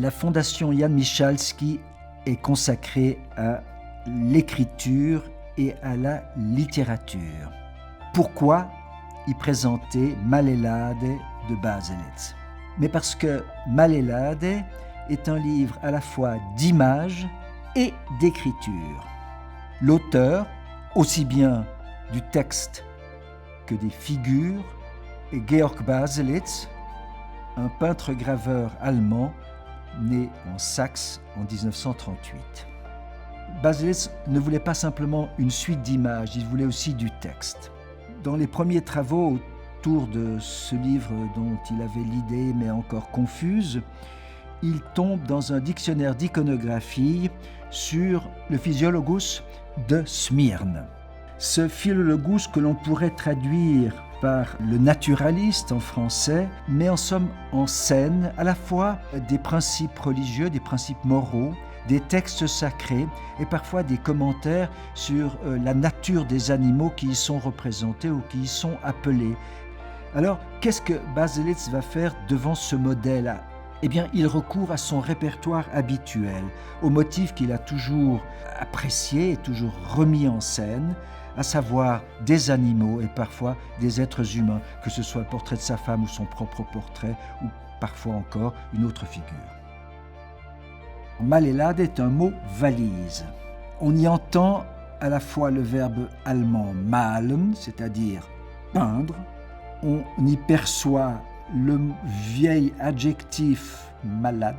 La fondation Jan Michalski est consacrée à l'écriture et à la littérature. Pourquoi y présenter Malelade de Baselitz? Mais parce que Malelade est un livre à la fois d'images et d'écriture. L'auteur, aussi bien du texte que des figures, est Georg Baselitz, un peintre-graveur allemand né en Saxe en 1938. Baselitz ne voulait pas simplement une suite d'images, il voulait aussi du texte. Dans les premiers travaux autour de ce livre dont il avait l'idée mais encore confuse, il tombe dans un dictionnaire d'iconographie sur le Physiologus de Smyrne. Ce Philologus que l'on pourrait traduire par le naturaliste en français, met en somme en scène à la fois des principes religieux, des principes moraux, des textes sacrés et parfois des commentaires sur la nature des animaux qui y sont représentés ou qui y sont appelés. Alors, qu'est-ce que Baselitz va faire devant ce modèle ? Eh bien, il recourt à son répertoire habituel, aux motifs qu'il a toujours appréciés et toujours remis en scène, à savoir des animaux et parfois des êtres humains, que ce soit le portrait de sa femme ou son propre portrait, ou parfois encore une autre figure. Malelade est un mot valise. On y entend à la fois le verbe allemand malen, c'est-à-dire peindre, on y perçoit le vieil adjectif malade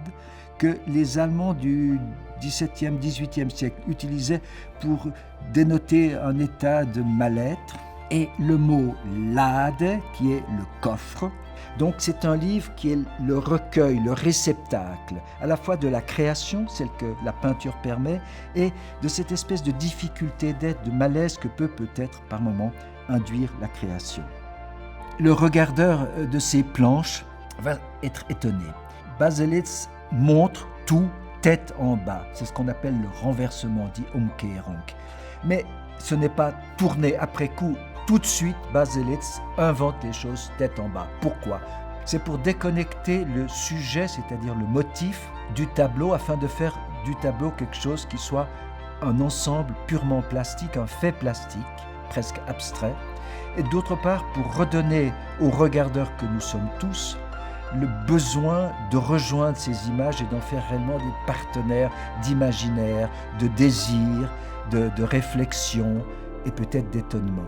que les Allemands du XVIIe, XVIIIe siècle utilisaient pour dénoter un état de mal-être, et le mot lade qui est le coffre. Donc c'est un livre qui est le recueil, le réceptacle, à la fois de la création, celle que la peinture permet, et de cette espèce de difficulté d'être, de malaise que peut-être par moments induire la création. Le regardeur de ces planches va être étonné. Baselitz montre tout tête en bas. C'est ce qu'on appelle le renversement, dit Umkehrung. Mais ce n'est pas tourné après coup. Tout de suite, Baselitz invente les choses tête en bas. Pourquoi ? C'est pour déconnecter le sujet, c'est-à-dire le motif, du tableau, afin de faire du tableau quelque chose qui soit un ensemble purement plastique, un fait plastique, presque abstrait. Et d'autre part, pour redonner aux regardeurs que nous sommes tous le besoin de rejoindre ces images et d'en faire réellement des partenaires d'imaginaire, de désir, de réflexion et peut-être d'étonnement.